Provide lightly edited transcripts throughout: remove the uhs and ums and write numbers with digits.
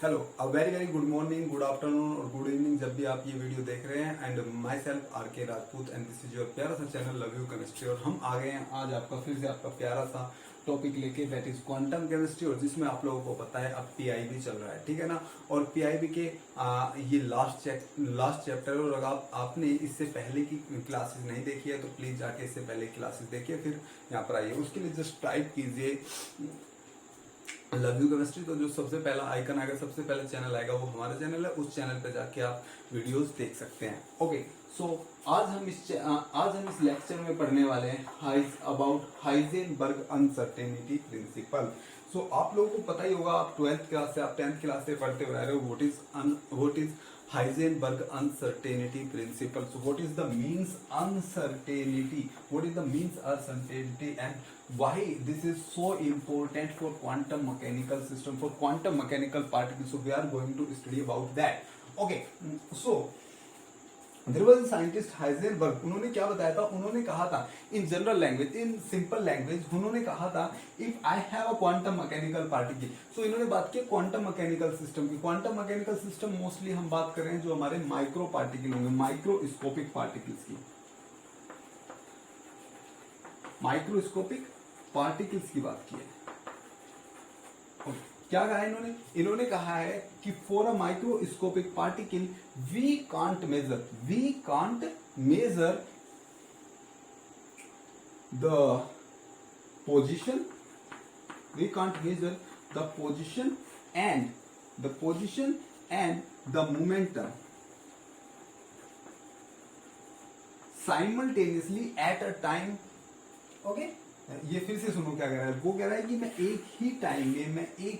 Hello, a very very good morning, good afternoon और good evening जब भी आप ये वीडियो देख रहे हैं। एंड माई सेल्फ आर के Rajput and this is your प्यारा सा चैनल लव यू केमिस्ट्री। और हम आ गए हैं आज आपका फिर से आपका प्यारा सा टॉपिक लेके, दैट इज क्वांटम केमिस्ट्री। और जिसमें आप लोगों को पता है अब पीआईबी चल रहा है, ठीक है ना। और पीआईबी के ये लास्ट चैप्टर। और अगर आपने इससे पहले की क्लासेस नहीं देखी है तो प्लीज जाके इससे पहले क्लासेस देखिए, फिर यहाँ पर आइए। उसके लिए जस्ट टाइप कीजिए लव यू केमिस्ट्री। तो जो सबसे पहला आइकन आएगा, सबसे पहला चैनल आएगा, वो हमारा चैनल है। उस चैनल पे जाके आप वीडियोस देख सकते हैं। ओके, सो आज हम इस लेक्चर में पढ़ने वाले हैं अबाउट हाइजेनबर्ग अनसर्टेनिटी प्रिंसिपल। सो आप लोगों को पता ही होगा, आप 12th क्लास से, आप 10th क्लास से पढ़ते हुए आ रहे हो, what is Heisenberg uncertainty principle. So what is the means uncertainty? What is the means uncertainty and why this is so important for quantum mechanical system, for quantum mechanical particles? So we are going to study about that. Okay, so there was a scientist Heisenberg. उन्होंने क्या बताया था? उन्होंने कहा था in general language, in simple language, उन्होंने कहा था if I have a quantum mechanical particle. So इन्होंने बात की क्वांटम मैकेनिकल सिस्टम की। क्वांटम मैकेनिकल सिस्टम मोस्टली हम बात कर रहे हैं जो हमारे माइक्रो पार्टिकल होंगे, माइक्रोस्कोपिक पार्टिकल्स की, माइक्रोस्कोपिक पार्टिकल्स की बात की है। क्या कहा है इन्होंने? इन्होंने कहा है कि for a microscopic particle we can't measure the position, we can't measure the position and the momentum simultaneously at a time. Okay, ये फिर से सुनो क्या कह रहा है। वो कह रहा है कि मैं एक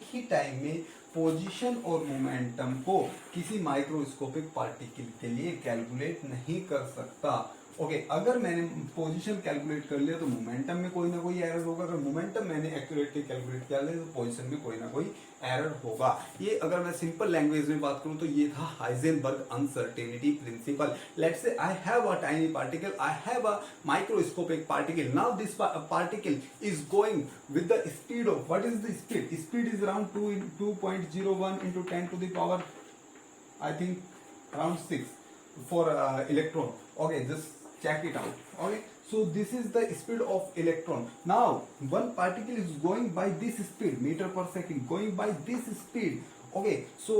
ही टाइम में पोजीशन और मोमेंटम को किसी माइक्रोस्कोपिक पार्टिकल के लिए कैलकुलेट नहीं कर सकता। ओके, अगर मैंने पोजीशन कैलकुलेट कर लिया तो मोमेंटम में कोई ना कोई एरर होगा। अगर मोमेंटम मैंने एक्यूरेटली कैलकुलेट कर लिया तो पोजीशन में कोई ना कोई एरर होगा। ये अगर मैं सिंपल लैंग्वेज में बात करूं तो ये था Heisenberg uncertainty principle. Let's say I have a tiny particle, I have a microscopic particle. Now this particle is going with the speed of, what is the speed? Speed is around 2.01 into 10 to the power, I think around 6 for electron. Okay, just check it out. Okay, so this is the speed of electron. Now one particle is going by this speed, meter per second, going by this speed. Okay, so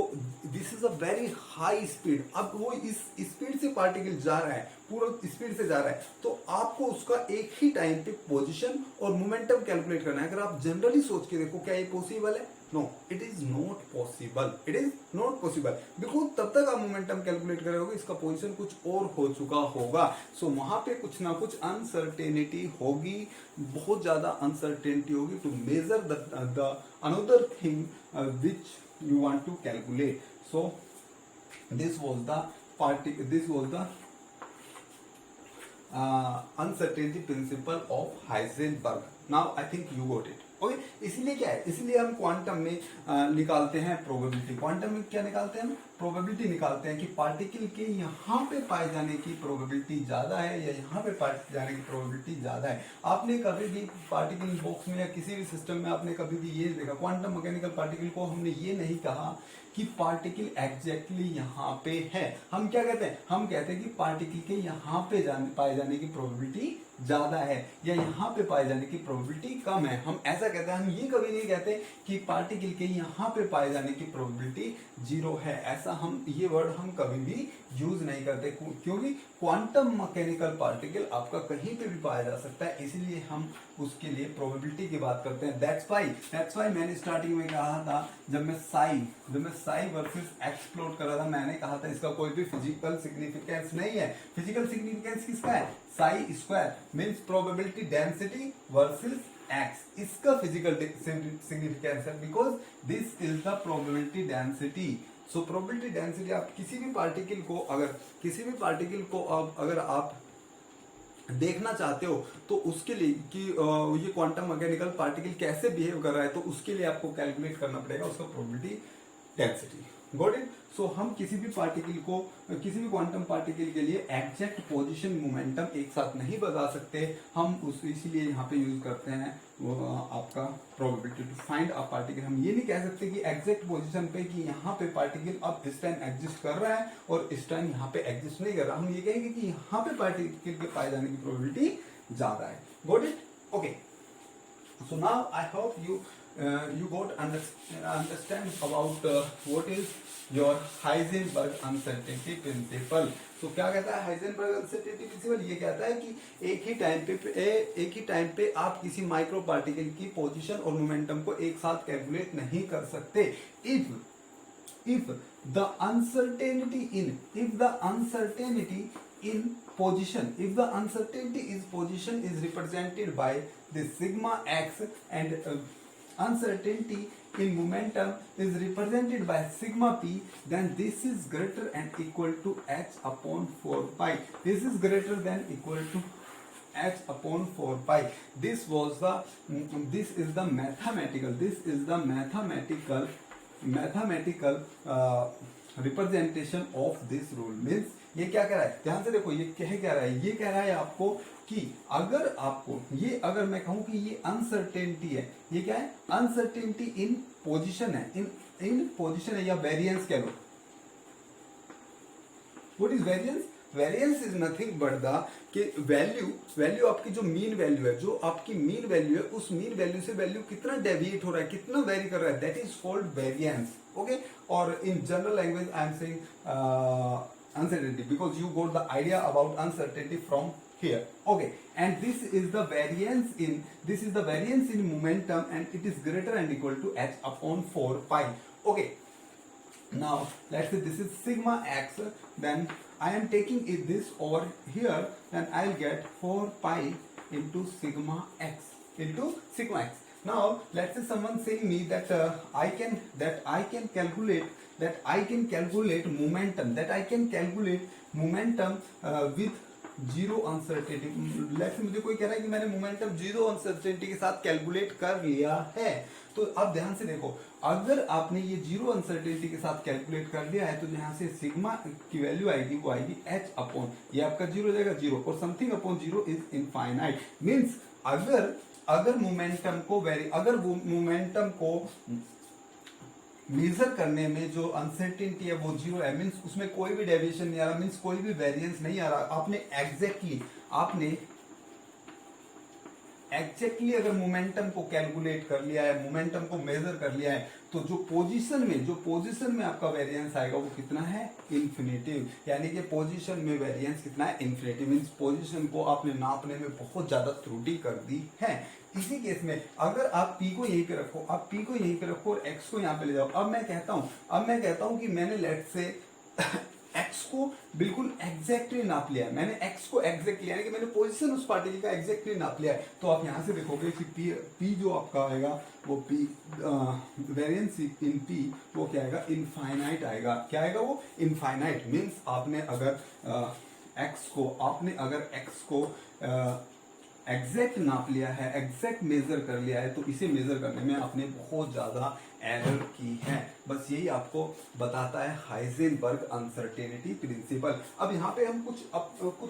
this is a very high speed. अब वो इस speed से particle जा रहा है, पूरा speed से जा रहा है, तो आपको उसका एक ही टाइम पे पोजीशन और मोमेंटम कैलकुलेट करना है। अगर आप जनरली सोच के देखो क्या ये पॉसिबल है? No, it is not possible, it is not possible. Because तब तक आप मोमेंटम कैलकुलेट कर रहे होगे, इसका पोजीशन कुछ और हो चुका होगा। सो वहां पे कुछ ना कुछ अनसर्टेनिटी होगी, बहुत ज्यादा अनसर्टेनिटी होगी to measure the another thing which you want to calculate. So this was the uncertainty principle of Heisenberg. Now I think you got it. Okay, इसलिए क्या है, इसलिए हम क्वांटम में निकालते हैं प्रोबेबिलिटी। क्वांटम में क्या निकालते हैं हम? प्रोबेबिलिटी निकालते हैं कि पार्टिकल के यहाँ पे पाए जाने की प्रोबेबिलिटी ज्यादा है या यहाँ पे पाए जाने की प्रोबेबिलिटी ज्यादा है। आपने कभी भी पार्टिकल बॉक्स में या किसी भी सिस्टम में आपने कभी भी ये देखा, क्वांटम मैकेनिकल पार्टिकल को हमने ये नहीं कहा कि पार्टिकल एग्जैक्टली यहाँ पे है। हम क्या कहते हैं? हम कहते हैं कि पार्टिकल के यहाँ पे पाए जाने की प्रोबेबिलिटी ज्यादा है या यहाँ पे पाए जाने की प्रोबेबिलिटी कम है। हम ऐसा कहते हैं। हम ये कभी नहीं कहते कि पार्टिकल के यहाँ पे पाए जाने की प्रोबेबिलिटी 0 है। ऐसा हम ये वर्ड हम कभी भी यूज नहीं करते, क्योंकि क्वांटम मैकेनिकल पार्टिकल आपका कहीं पे भी पाया जा सकता है, इसलिए हम उसके लिए प्रोबेबिलिटी की बात करते हैं। दैट्स व्हाई मैंने स्टार्टिंग में कहा था, जब मैं साई वर्सेस एक्स प्लॉट कर रहा था, मैंने कहा था इसका कोई भी फिजिकल सिग्निफिकेंस नहीं है। फिजिकल सिग्निफिकेंस किसका है? Sai square means probability density versus x, इसका फिजिकल सिग्निफिकेंस है, because this is the probability density. So probability density, आप किसी भी पार्टिकल को अगर आप देखना चाहते हो तो उसके लिए कि ये क्वांटम मैकेनिकल पार्टिकल कैसे बिहेव कर रहा है, तो उसके लिए आपको कैलकुलेट करना पड़ेगा उसका probability density. Got it? So हम किसी भी पार्टिकल को, किसी भी क्वांटम पार्टिकल के लिए एग्जैक्ट पोजीशन मोमेंटम एक साथ नहीं बता सकते हम, उस इसीलिए यहाँ पे यूज करते हैं वो आपका probability to find a particle. हम ये नहीं कह सकते कि एग्जैक्ट पोजीशन पे कि यहाँ पे पार्टिकल अब इस टाइम एग्जिस्ट कर रहा है और इस टाइम यहाँ पे एग्जिस्ट नहीं कर रहा। हम ये कहेंगे कि यहाँ पे पार्टिकल के पाए जाने की प्रोबेबिलिटी ज्यादा है। Got it? Okay, so now I hope you got understand about what is your Heisenberg uncertainty principle। तो क्या कहता है Heisenberg uncertainty principle? ये कहता है कि एक ही टाइम पे आप किसी माइक्रो पार्टिकल की पोजीशन और मोमेंटम को एक साथ कैलकुलेट नहीं कर सकते। if the uncertainty is represented by the sigma x and uncertainty in momentum is represented by sigma p, then this is greater and equal to h upon 4 pi. This is greater than equal to h upon 4 pi. This is the mathematical representation of this rule। Means ये क्या कह रहा है, ध्यान से देखो, ये कह रहा है, ये कह रहा है आपको कि अगर मैं कहूं कि ये अनसर्टेनिटी है, ये क्या है? अनसर्टेनिटी इन पोजीशन है, इन पोजीशन है, या वेरिएंस कह लो। What is variance? Variance is nothing but the कि वैल्यू आपकी जो मीन वैल्यू है, जो आपकी मीन वैल्यू है, उस मीन वैल्यू से वैल्यू कितना डेविएट हो रहा है, कितना वेरी कर रहा है, that is called variance. Okay, और in general language I am saying uncertainty because you got the idea about uncertainty from here। okay, and this is the variance in momentum and it is greater and equal to h upon 4 pi। okay, now let's say this is sigma x, then I am taking this over here, then I'll get 4 pi into sigma x। Now let's say someone saying me that I can calculate momentum with zero uncertainty. Let's मुझे कोई कह रहा है कि मैंने momentum zero uncertainty के साथ calculate कर लिया है। तो अब ध्यान से देखो, अगर आपने ये जीरो अनसर्टेनिटी के साथ कैलकुलेट कर लिया है तो यहाँ से सिग्मा की वैल्यू आएगी, वो आएगी h अपॉन, ये आपका जीरो हो जाएगा, जीरो, और something upon zero is infinite. Means अगर मोमेंटम को मेजर करने में जो अनसर्टेनिटी है वो जीरो है, मीन्स उसमें कोई भी डेविएशन नहीं आ रहा, मीन्स कोई भी वेरिएंस नहीं आ रहा। आपने एग्जैक्टली अगर मोमेंटम को कैलकुलेट कर लिया है, मोमेंटम को मेजर कर लिया है, तो जो पोजीशन में आपका वेरिएंस आएगा वो कितना है? इन्फिनेटिव। यानी कि पोजीशन में वेरिएंस कितना है? इन्फिनेटिव। मीन्स पोजीशन को आपने नापने में बहुत ज्यादा त्रुटि कर दी है। इसी केस में अगर आप p को यहीं पे रखो और x को यहाँ पे ले जाओ। अब मैं कहता हूँ कि मैंने लेट से x को बिल्कुल एग्जैक्टली नाप लिया है, मैंने x को एग्जैक्टली, यानी कि मैंने पोजीशन उस पार्टिकल का एग्जैक्टली नाप लिया है। तो आप यहाँ से देखोगे कि p जो आपका आएगा वो वेरिएंस इन p वो क्या आएगा? इनफाइनाइट आएगा। क्या आएगा वो? इनफाइनाइट। मीन्स आपने अगर x को एग्जैक्ट नाप लिया है, एग्जैक्ट मेजर कर लिया है, तो इसे मेजर करने में आपने बहुत ज्यादा एरर की है। बस यही आपको बताता है हाइजेनबर्ग अनसर्टेनिटी प्रिंसिपल। अब यहाँ पे हम कुछ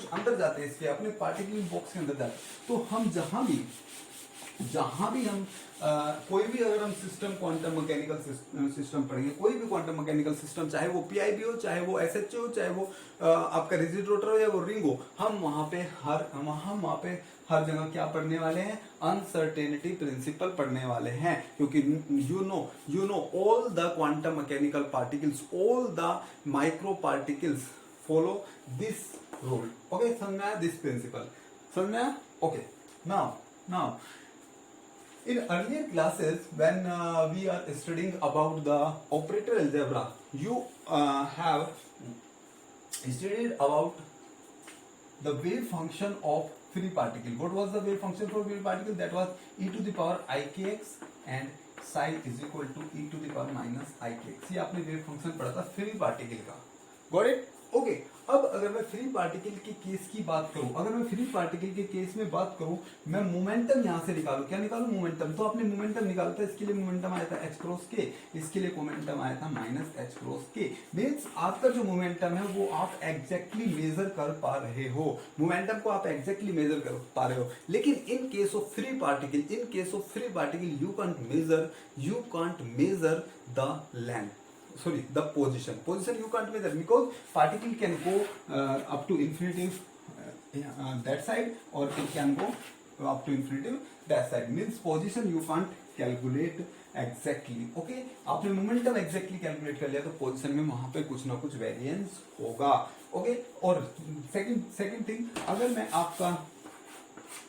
अंदर जाते हैं, इसके अपने पार्टिकल बॉक्स के अंदर जाते हैं, तो हम जहां भी हम कोई भी अगर हम सिस्टम, क्वांटम मैकेनिकल सिस्टम पढ़ेंगे, कोई भी क्वांटम मैकेनिकल सिस्टम, चाहे वो पीआईबी हो, चाहे वो एसएच हो, चाहे वो आपका रिजिड रोटर हो या वो रिंग हो, हम वहां पे हर जगह क्या पढ़ने वाले हैं? अनसर्टेनिटी प्रिंसिपल पढ़ने वाले हैं। क्योंकि you know all the quantum mechanical particles, all the micro particles follow this rule. Okay, समझना दिस प्रिंसिपल, समझना? Okay, now in earlier classes when we are studying about the operator algebra, you have studied about the wave function of free particle. What was the wave function for free particle? That was e to the power ikx and psi is equal to e to the power minus ikx। ये आपने wave function पढ़ा था free particle का। Got it? Okay, अब अगर मैं free particle के case की बात करूं, अगर मैं फ्री पार्टिकल के केस में बात करूं, मैं मोमेंटम यहां से निकालूं, क्या निकालूं? मोमेंटम। तो आपने मोमेंटम निकाला था, इसके लिए मोमेंटम आया था h क्रॉस के, इसके लिए मोमेंटम आया था माइनस h क्रॉस के। मीन्स आपका जो मोमेंटम है वो आप एग्जैक्टली मेजर कर पा रहे हो, मोमेंटम को आप एग्जैक्टली मेजर कर पा रहे हो। लेकिन in case of free particle, in case of free particle you can't measure the length, sorry, the position you can't measure, because particle can go up to infinitive that side, or it can go up to infinitive that side, means position you can't calculate exactly. okay, आपने momentum exactly calculate कर लिया तो position में वहां पे कुछ ना कुछ वेरिएंस होगा। ओके, और सेकंड थिंग, अगर मैं आपका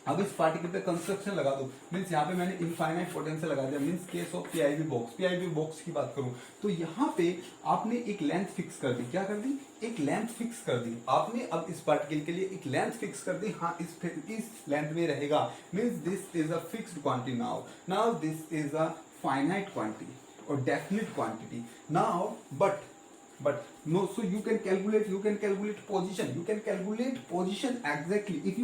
अब इस पार्टिकल पे कंस्ट्रक्शन लगा दो, मीन्स यहाँ पे मैंने इनफाइनाइट पोटेंशियल लगा दिया, means case of PIV box की बात करूं तो यहाँ पे आपने एक लेंथ फिक्स कर दी, क्या कर दी? एक लेंथ फिक्स कर दी आपने। अब इस पार्टिकल के लिए एक लेंथ फिक्स कर दी, हाँ इस लेंथ में रहेगा, means this is a fixed quantity. Now this is a finite quantity or definite quantity now, but no, so you can calculate position, you can calculate position exactly. If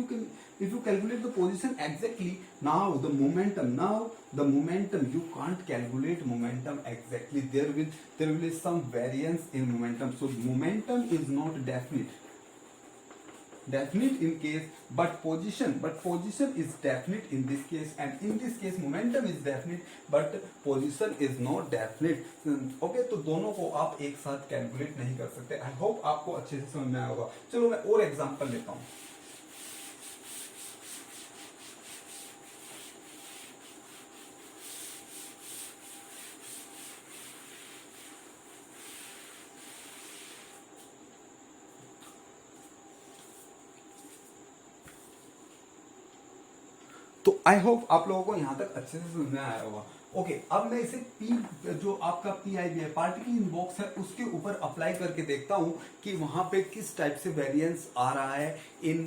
you calculate the position exactly, now the momentum you can't calculate momentum exactly, there will be some variance in momentum, so momentum is not definite in case, but position is definite in this case, and in this case momentum is definite but position is not definite. Okay, तो दोनों को आप एक साथ calculate नहीं कर सकते। I hope आपको अच्छे से समझ में आया होगा। चलो मैं और एग्जांपल लेता हूं। तो आई होप आप लोगों को यहां तक अच्छे से समझ में आया होगा। ओके, अब मैं इसे पी जो आपका पीआईबी है, पार्टिकल इन बॉक्स है, उसके ऊपर अप्लाई करके देखता हूं कि वहां पे किस टाइप से वेरिएंस आ रहा है इन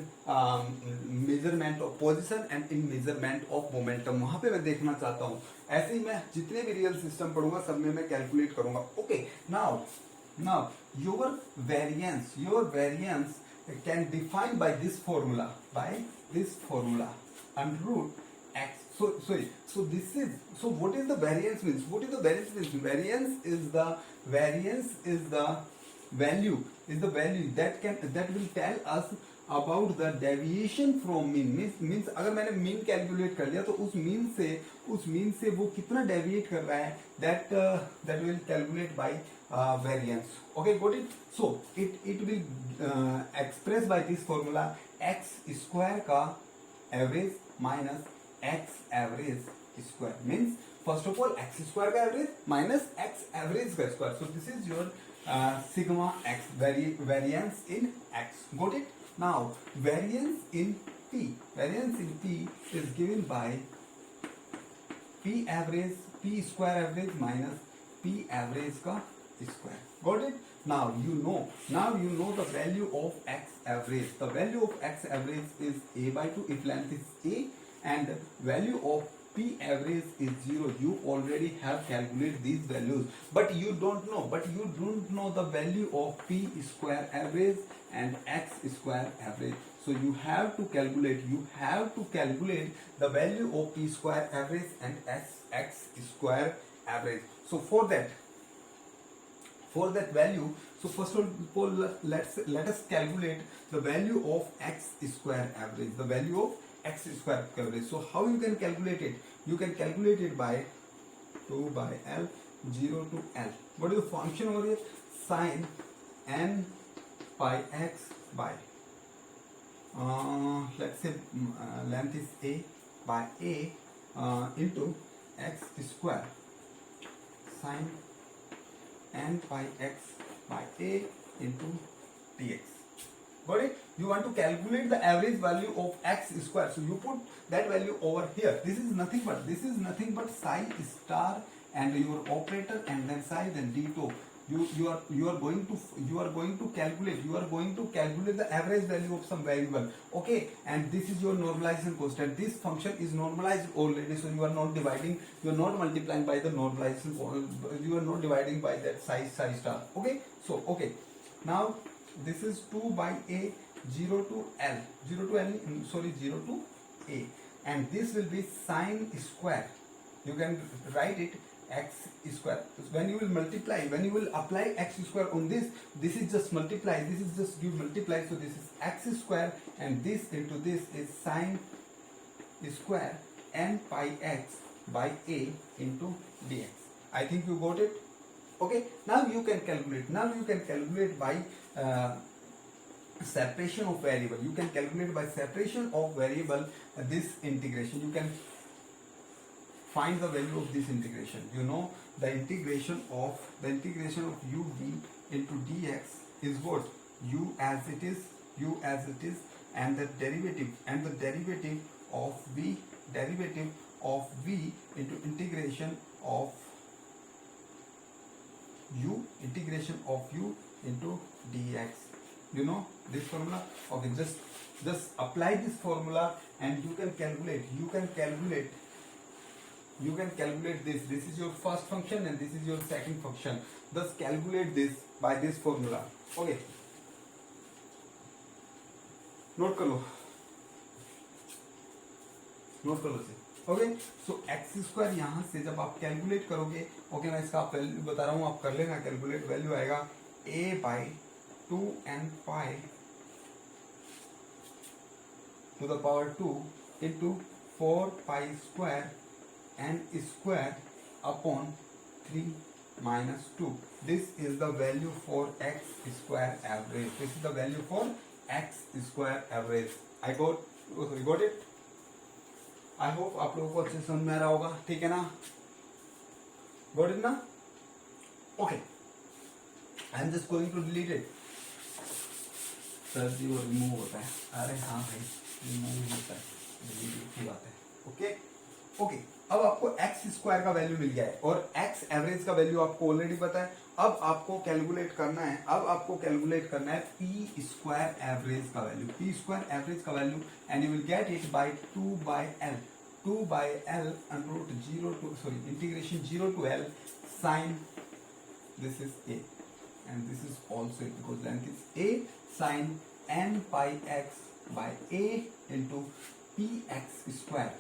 measurement of position and in measurement of momentum, वहां पे मैं देखना चाहता हूं। ऐसे ही मैं जितने भी रियल सिस्टम पढ़ूंगा सब में मैं कैलकुलेट करूंगा। Okay, now your variance can define by this formula, under root x. So this is, so what is the variance means? Variance is the value that will tell us about the deviation from mean. means अगर मैंने mean calculate कर लिया तो उस mean से वो कितना deviate कर रहा है, that will calculate by variance. Okay, got it? So it will express by this formula, x square का average minus x average square, means first of all x square का average minus x average का square. So this is your sigma x, variance in x. Got it? Now variance in p is given by p square average minus p average का square. Got it? Now you know the value of x average. The value of x average is a by 2 if length is a, and value of p average is 0. You already have calculated these values, but you don't know the value of p square average and x square average. So you have to calculate the value of p square average and x square average. So for that value, so first of all let us calculate the value of x square average, the value of x square average. So how you can calculate it? You can calculate it by 2 by L 0 to L. What is the function over here? Sin n pi x by let's say length is a by a into x square, sin n pi x by a into dx. Got it? You want to calculate the average value of x square, so you put that value over here. This is nothing but psi star and your operator and then psi then d to. You are going to calculate the average value of some variable. Okay, and this is your normalization constant. This function is normalized already, so you are not dividing, you are not multiplying by the normalization, you are not dividing by that psi star. Okay, so okay, now this is 2 by a 0 to L, 0 to L, sorry, 0 to a, and this will be sine square. You can write it x square. When you will multiply, when you will apply x square on this, this is just multiply, this is just give multiply, so this is x square, and this into this is sine square n pi x by a into dx. I think you got it. Okay, now you can calculate. Now you can calculate by separation of variable. You can calculate by separation of variable this integration. You can find the value of this integration. You know the integration of uv into dx is what? U as it is, and the derivative of v into integration of u into dx. You know this formula? Okay, just apply this formula and you can calculate this. This is your first function and this is your second function. Thus calculate this by this formula. Okay, note कर लो से. Okay, सो x square यहाँ से जब आप calculate करोगे, okay मैं इसका value बता रहा हूँ, आप कर लेना कैलकुलेट. वैल्यू आएगा a by 2n pi to the power 2 into 4 pi square n square upon 3 minus 2. This is the value for x square average. This is the value for x square average. I got it. I hope आप लोगों को अच्छे समझ में आ रहा होगा. ठीक है ना? Got it ना? Okay. I am just going to delete it. Sir ji वो रिमूव होता है. अरे हाँ भाई, रिमूव होता है. डिलीट की बात है. ओके ओके, अब आपको एक्स स्क्वायर का वैल्यू मिल गया है और एक्स एवरेज का वैल्यू आपको ऑलरेडी पता है. अब आपको कैलकुलेट करना है पी स्क्वायर एवरेज का वैल्यू. पी स्क्वायर एवरेज का value and you will get it by 2 by L under root integration 0 to L sine, this is a and this is also because length is a, sin n pi x by a into px square,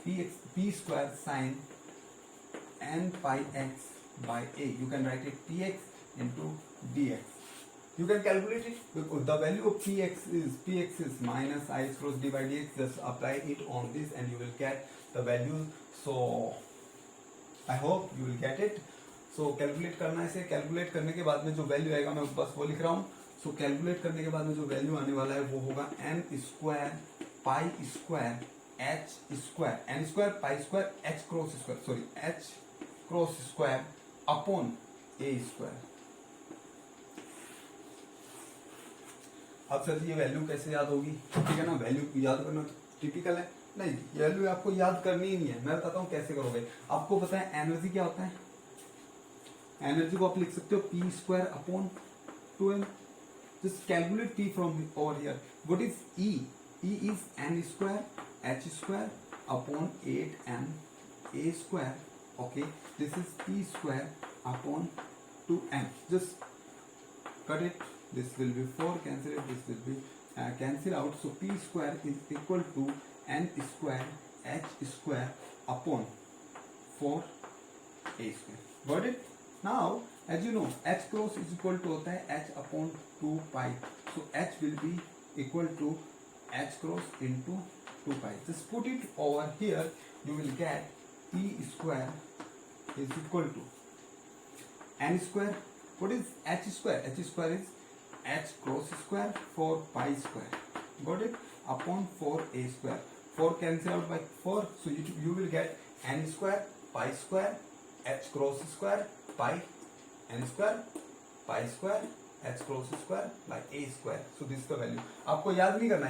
p square sin n pi x by a. You can write it px into dx. You can calculate it because the value of px is minus I cross d by dx. Just apply it on this and you will get the value. So I hope you will get it. So calculate करना है इसे. Calculate करने के बाद में जो value आएगा, मैं बस वो लिख रहा हूँ. सो कैलकुलेट करने के बाद में जो वैल्यू आने वाला है वो होगा n square pi square h square, n square pi square h cross square upon a square. अब सर जी ये वैल्यू कैसे याद होगी? ठीक है ना, वैल्यू याद करना टिपिकल है. नहीं, वैल्यू आपको याद करनी ही नहीं है. मैं बताता हूँ कैसे करोगे. आपको पता है एनर्जी क्या होता है. एनर्जी को आप लिख सकते हो P square upon 2m. Just calculate P from over here. What is E? E is n square h square upon 8m a square. Okay, this is p square upon 2m. Just cut it. This will be 4 cancel it. This will be cancel out. So p square is equal to n square h square upon 4a square. Got it? Now, as you know, h cross is equal to होता है h upon 2 pi. So h will be equal to h cross into 2 pi. Just put it over here. You will get p square is equal to n square. What is h square? H square is h cross square 4 pi square. Got it? Upon 4a square. 4 cancel out by 4. So you will get n square pi square h cross square by n square pi square h cross square by a square. So this is the value. आपको याद नहीं करना.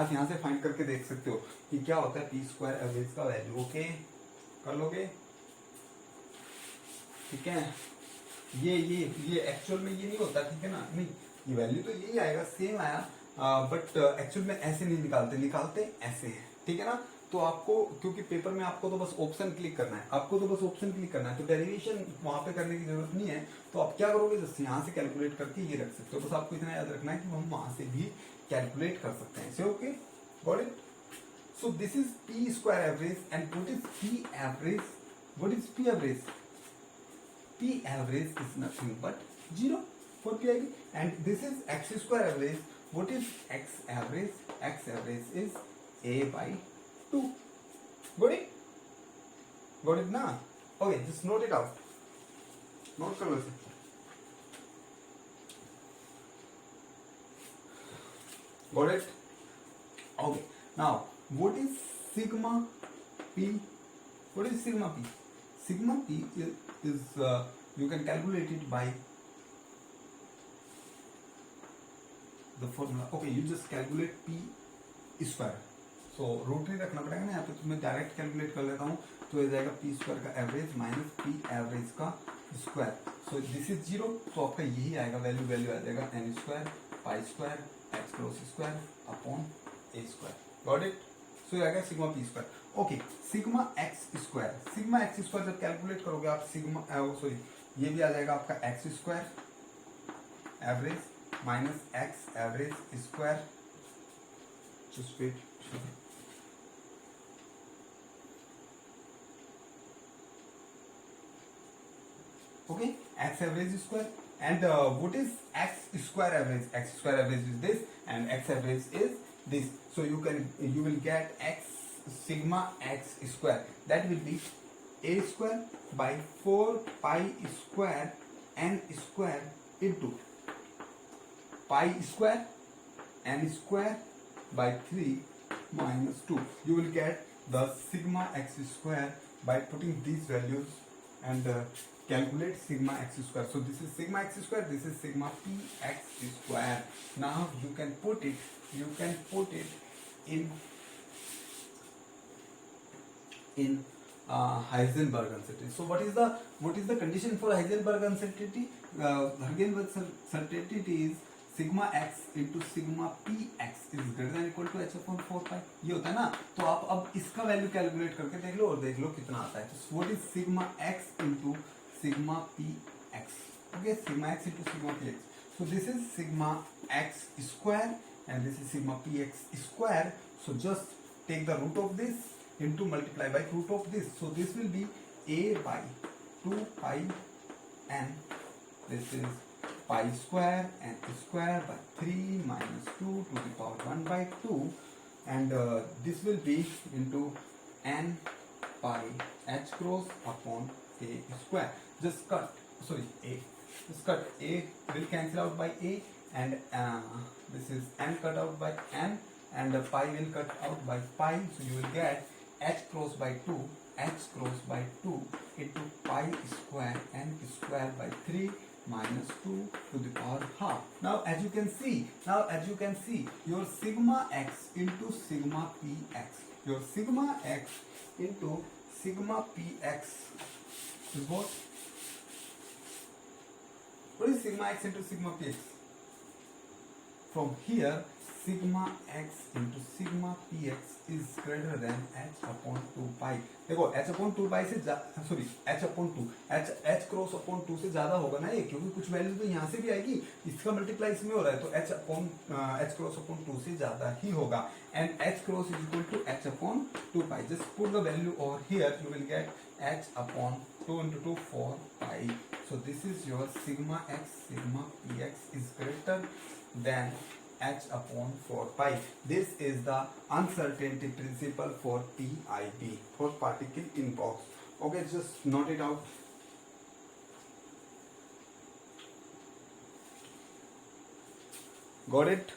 आप यहाँ से find करके देख सकते हो कि क्या होता है पी स्क्वायर एवरेज का वैल्यू. ओके, कर लोगे? ठीक है. ये एक्चुअल में ये नहीं होता. ठीक है ना? नहीं, ये वैल्यू तो यही आएगा, सेम आया, बट एक्चुअल में ऐसे नहीं निकालते ऐसे है. ठीक है ना? तो आपको, क्योंकि पेपर में आपको तो बस ऑप्शन क्लिक करना है, आपको तो बस ऑप्शन क्लिक करना है, तो डेरिवेशन वहां पे करने की जरूरत नहीं है। तो आप क्या करोगे, जस्ट यहाँ से कैलकुलेट करके ये रख सकते हो। बस आपको इतना याद रखना है कि हम वहां से भी कैलकुलेट कर सकते हैं। So okay, got it. So this is P square average and what is P average? What is P average? P average is nothing but 0 for PID, and this is x square average. What is x average? X average is a by 2. Got it? Got it now? Okay, just note it out. Note कर लो इसे. Got it? Okay. Now, what is sigma P? What is sigma P? Sigma P is you can calculate it by the formula. Okay, you just calculate P square. So rotary रखना पड़ेगा ना यहाँ पे, तो मैं direct calculate कर लेता हूँ। तो ये जाएगा P स्क्वायर का एवरेज माइनस P एवरेज का स्क्वायर। सो दिस इज 0, तो आपका यही आएगा, वैल्यू आ जाएगा n square pi square x cross square upon a square. Got it? So ये आएगा sigma P square. Okay, sigma x square, sigma x square जब कैलकुलेट करोगे आप, सिग्मा सॉरी ये भी आ जाएगा आपका x square average minus x average square. Just wait, okay, x average square and what is x square average? X square average is this and x average is this. So you will get x sigma x square, that will be a square by 4 pi square n square into pi square n square by 3 minus 2. You will get the sigma x square by putting these values and calculate sigma x square. So this is sigma x square, this is sigma p x square. Now you can put it in Heisenberg uncertainty. So what is the condition for Heisenberg uncertainty? Heisenberg uncertainty is sigma x into sigma p x is greater than equal to h upon 4 pi. ये होता है ना, तो आप अब इसका value calculate करके देख लो और देख लो कितना आता है। तो what is sigma x into sigma p x? Okay, sigma x into sigma p x. So this is sigma x square and this is sigma px square. So just take the root of this into multiply by root of this. So this will be a by 2 pi n. This is pi square n square by 3 minus 2 to the power 1 by 2, and this will be into n pi h cross upon a square. Just cut, sorry, a. Just cut, a will cancel out by a, and this is n cut out by n, and pi will cut out by pi. So you will get h cross by 2, h cross by 2 into pi square n square by 3 minus 2 to the power half. Now as you can see, your sigma x into sigma px, your sigma x into sigma px is what? What is sigma x into sigma px? From here, sigma x into sigma px is greater than h upon 2 pi. देखो h upon 2 pi से sorry h upon 2, h cross upon 2 से ज्यादा होगा ना ये, क्योंकि कुछ value तो यहाँ से भी आएगी, इसका मल्टीप्लाई इसमें हो रहा है, तो h क्रॉस upon 2 से ज्यादा ही होगा, and h cross is equal to h upon 2 pi. Just put the value over here, you will get h upon 2 into 2 4 pi. So this is your sigma x, sigma px is greater than h upon 4 pi. This is the uncertainty principle for PID, for particle in box. Okay, just note it out. Got it?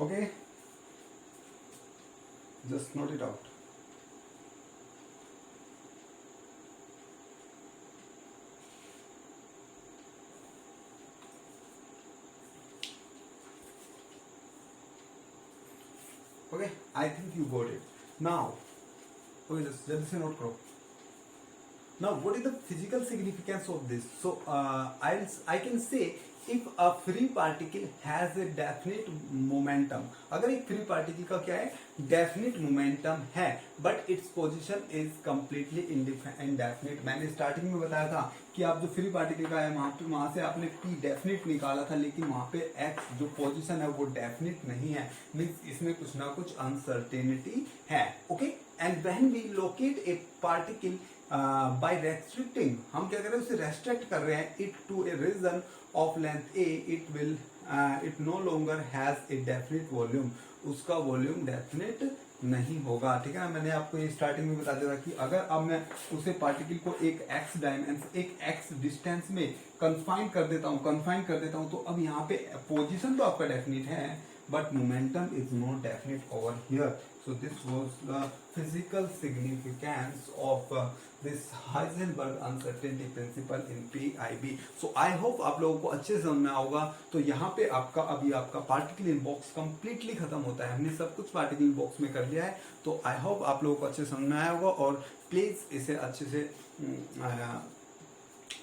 Okay, just note it out. Okay, I think you got it now. Okay, just जल्दी से note करो. Now, what is the physical significance of this? So, I can say if a free particle has a definite momentum, अगर एक free particle का क्या है, definite momentum है, but its position is completely indefinite. मैंने starting में बताया था कि आप जो free particle का है वहां से आपने p definite निकाला था, लेकिन वहां पे x जो position है वो definite नहीं है, means इसमें कुछ ना कुछ uncertainty है. Okay, and when we locate a particle by restricting, हम क्या कर रहे हैं, उसे restrict कर रहे हैं it to a region of length a, it no longer has a definite volume, उसका वॉल्यूम डेफिनेट नहीं होगा. ठीक है ना, मैंने आपको ये स्टार्टिंग में बता दिया था कि अगर अब मैं उसे पार्टिकल को एक x डायमेंशन, एक x डिस्टेंस में कन्फाइन कर देता हूँ, तो अब यहाँ पे पोजीशन तो आपका डेफिनेट है, but momentum is not definite over here. So this was the physical significance of this Heisenberg uncertainty principle in PIB. So I hope आप लोगों को अच्छे से समझ में आएगा. तो यहाँ पे अभी आपका पार्टिकल इन बॉक्स कम्प्लीटली खत्म होता है. हमने सब कुछ पार्टिकल इन बॉक्स में कर लिया है. तो आई होप आप लोगों को अच्छे समझ में आया होगा, और प्लीज इसे अच्छे से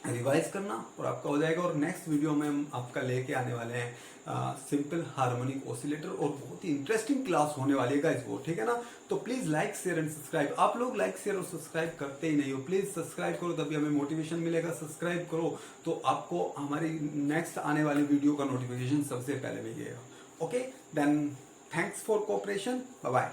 रिवाइज करना और आपका हो जाएगा. और नेक्स्ट वीडियो में हम आपका लेके आने वाले हैं सिंपल हार्मोनिक ऑसिलेटर, और बहुत ही इंटरेस्टिंग क्लास होने वाली है गाइस वो. ठीक है ना, तो please like share and subscribe. आप लोग लाइक शेयर और सब्सक्राइब करते ही नहीं हो, प्लीज सब्सक्राइब करो, तभी हमें मोटिवेशन मिलेगा. सब्सक्राइब करो तो आपको हमारी नेक्स्ट आने वाली वीडियो का नोटिफिकेशन सबसे पहले मिलेगा. Okay, then thanks for cooperation. Bye bye.